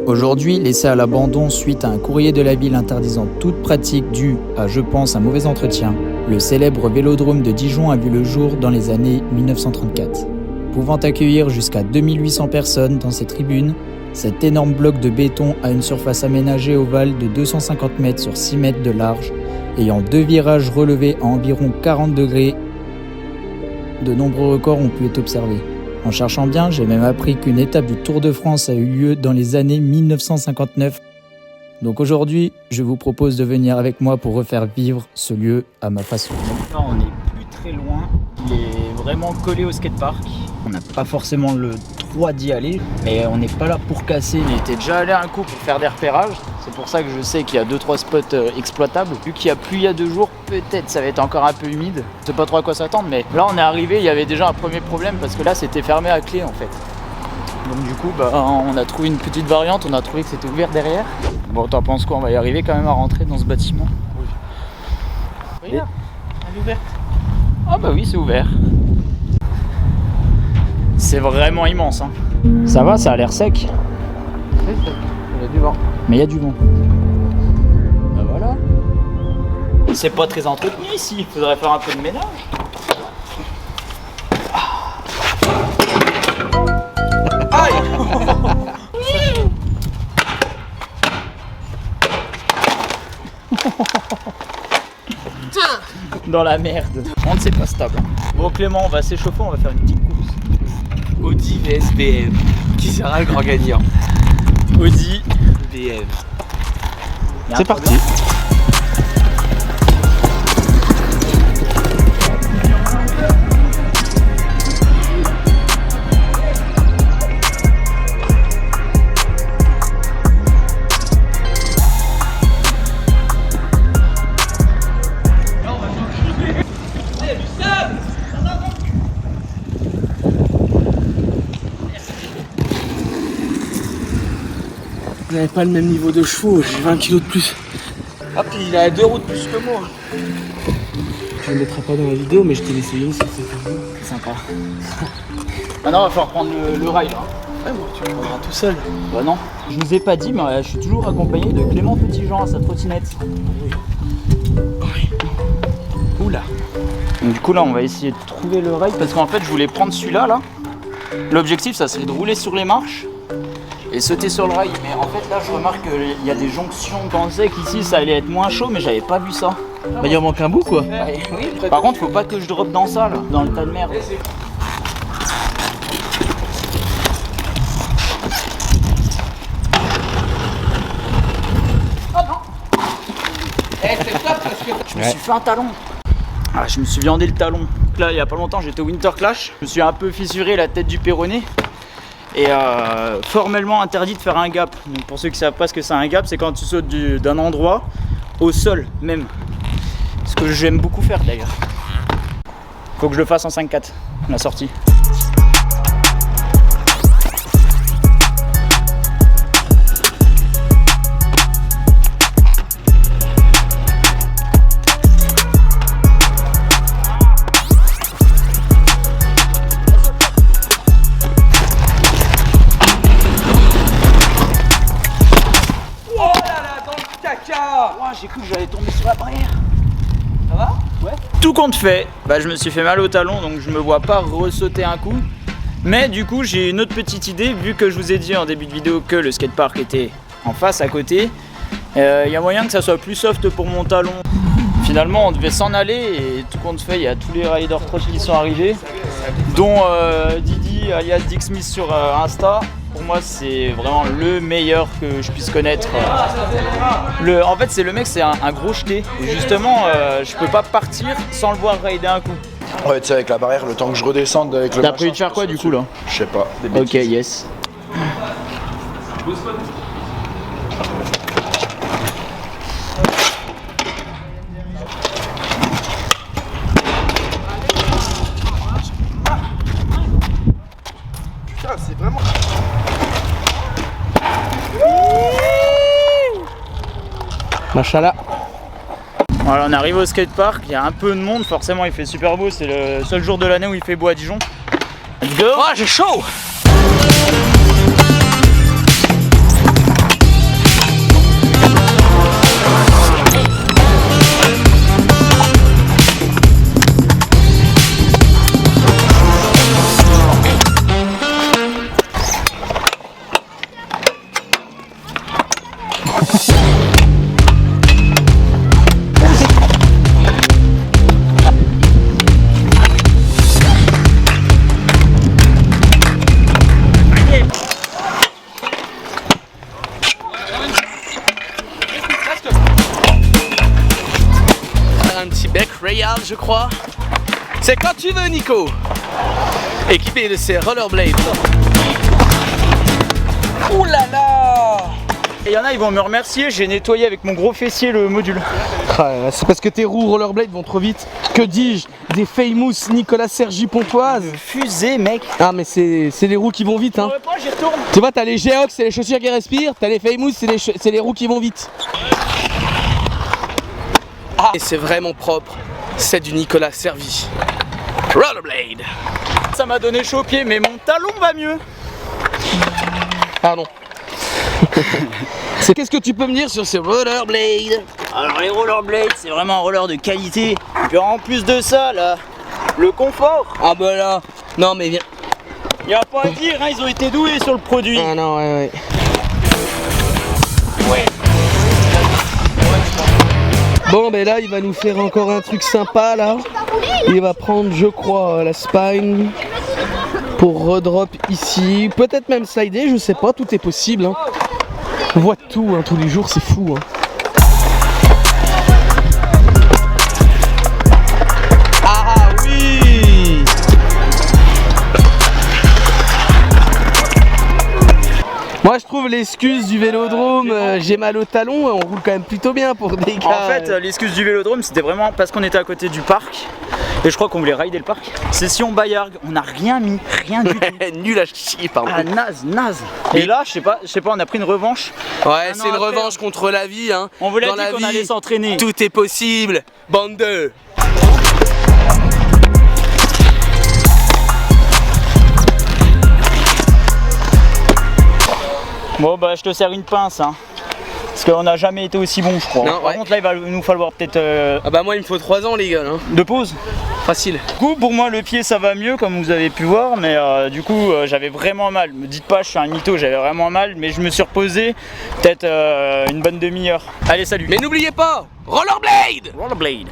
Aujourd'hui, laissé à l'abandon suite à un courrier de la ville interdisant toute pratique due à, je pense, un mauvais entretien, le célèbre vélodrome de Dijon a vu le jour dans les années 1934. Pouvant accueillir jusqu'à 2800 personnes dans ses tribunes, cet énorme bloc de béton a une surface aménagée ovale de 250 mètres sur 6 mètres de large, ayant 2 virages relevés à environ 40 degrés. De nombreux records ont pu être observés. En cherchant bien, j'ai même appris qu'une étape du Tour de France a eu lieu dans les années 1959. Donc aujourd'hui, je vous propose de venir avec moi pour refaire vivre ce lieu à ma façon. Là, on n'est plus très loin, il est vraiment collé au skatepark. On n'a pas forcément le droit d'y aller, mais on n'est pas là pour casser. Il était déjà allé un coup pour faire des repérages. C'est pour ça que je sais qu'il y a 2-3 spots exploitables. Vu qu'il y a plu il y a 2 jours, peut-être ça va être encore un peu humide. Je sais pas trop à quoi s'attendre, mais là on est arrivé, il y avait déjà un premier problème parce que là c'était fermé à clé en fait. Donc du coup, on a trouvé une petite variante, on a trouvé que c'était ouvert derrière. Bon, t'en penses quoi? On va y arriver quand même à rentrer dans ce bâtiment? Oui. Regarde, elle est ouverte. Ah bah oui, c'est ouvert. C'est vraiment immense, hein. Ça va, ça a l'air sec. C'est sec, il y a du vent. Mais il y a du vent. Bah voilà. C'est pas très entretenu ici, il faudrait faire un peu de ménage. Aïe. Dans la merde. On ne sait pas stable. Bon Clément, on va s'échauffer, on va faire une petite course. Audi vs BM. Qui sera le grand gagnant? Audi BM. C'est parti. Vous n'avez pas le même niveau de chevaux, j'ai 20 kg de plus. Ah, puis il a 2 roues de plus que moi. Je ne le mettrai pas dans la vidéo, mais je t'ai laissé aussi. C'est sympa. Maintenant, il va falloir prendre le rail là. Ouais, bon, tu le prendras tout seul. Bah non. Je vous ai pas dit, mais je suis toujours accompagné de Clément Petitjean à sa trottinette. Oui. Oula. Donc, du coup, là, on va essayer de trouver le rail parce qu'en fait, je voulais prendre celui-là. Là. L'objectif, ça serait de rouler sur les marches et sauter sur le rail. Mais en fait, là, je remarque qu'il y a des jonctions. Je pensais qu'ici, ça allait être moins chaud, mais j'avais pas vu ça. Bah, il en manque un bout, quoi. Ouais. Oui, par contre, faut pas que je drop dans ça, là, dans le tas de merde. Je me suis fait un talon. Ah, je me suis viandé le talon. Là, il y a pas longtemps, j'étais au Winter Clash. Je me suis un peu fissuré la tête du péroné. Et formellement interdit de faire un gap. Donc, pour ceux qui ne savent pas ce que c'est un gap, c'est quand tu sautes d'un endroit au sol même. Ce que j'aime beaucoup faire d'ailleurs. Faut que je le fasse en 5-4, la sortie. J'ai cru que j'allais tomber sur la barrière. Ça va? Ouais. Tout compte fait, je me suis fait mal au talon, donc je me vois pas ressauter un coup. Mais du coup, j'ai une autre petite idée, vu que je vous ai dit en début de vidéo que le skatepark était en face, à côté. Il y a moyen que ça soit plus soft pour mon talon. Finalement, on devait s'en aller et tout compte fait, il y a tous les riders pro qui sont arrivés, dont Didi alias Dick Smith sur Insta. Pour moi, c'est vraiment le meilleur que je puisse connaître. En fait, c'est le mec, c'est un gros jeté. Et justement, je peux pas partir sans le voir rider un coup. Ouais, tu sais, avec la barrière, le temps que je redescende avec le. T'as prévu de faire quoi du coup là? Je sais pas. Ok, yes. Putain, c'est vraiment. Machallah. Voilà, on arrive au skatepark, il y a un peu de monde, forcément il fait super beau, c'est le seul jour de l'année où il fait beau à Dijon. Let's go! Oh, j'ai chaud! Un petit bec Royal, je crois. C'est quand tu veux, Nico. Équipé de ses rollerblades. Ouh là là! Et il y en a, ils vont me remercier, j'ai nettoyé avec mon gros fessier le module. C'est parce que tes roues rollerblades vont trop vite. Que dis-je? Des Famous Nicolas Sergi Pontoise. Fusée, mec. Ah mais c'est les roues qui vont vite hein. J'y retourne. Tu vois, t'as les Geox, c'est les chaussures qui respirent. T'as les Famous, c'est les roues qui vont vite. Et c'est vraiment propre. C'est du Nicolas Sergi. Rollerblade. Ça m'a donné chaud au pied, mais mon talon va mieux. Pardon. Qu'est-ce que tu peux me dire sur ces rollerblades? Alors les rollerblades, c'est vraiment un roller de qualité. Et puis en plus de ça, là, le confort. Ah bah là, non mais viens. Y a pas à dire, hein, ils ont été doués sur le produit. Ah non, ouais. Bon ben là il va nous faire encore un truc sympa là. Il va prendre je crois la spine pour redrop ici. Peut-être même slider, je sais pas, tout est possible hein. On voit tout hein, tous les jours, c'est fou hein. Ah oui. Moi je trouve l'excuse du vélodrome, j'ai mal au talon, on roule quand même plutôt bien pour des gars. En fait, l'excuse du vélodrome, c'était vraiment parce qu'on était à côté du parc. Et je crois qu'on voulait rider le parc. Session Bayargue, on n'a rien mis, rien du tout. Nul à chier, pardon. Ah, naze. Et là, je sais pas, on a pris une revanche. Ouais, c'est une revanche contre la vie, hein. On voulait dire dire qu'on allait s'entraîner. Tout est possible, bande de... Bon bah je te sers une pince hein. Parce qu'on n'a jamais été aussi bon je crois. Non, Par contre là il va nous falloir peut-être Ah bah moi il me faut 3 ans les gars hein. de pause. Facile. Du coup pour moi le pied ça va mieux comme vous avez pu voir. Mais du coup j'avais vraiment mal. Me dites pas je suis un mytho, j'avais vraiment mal. Mais je me suis reposé peut-être une bonne demi-heure. Allez salut. Mais n'oubliez pas, rollerblade. Rollerblade.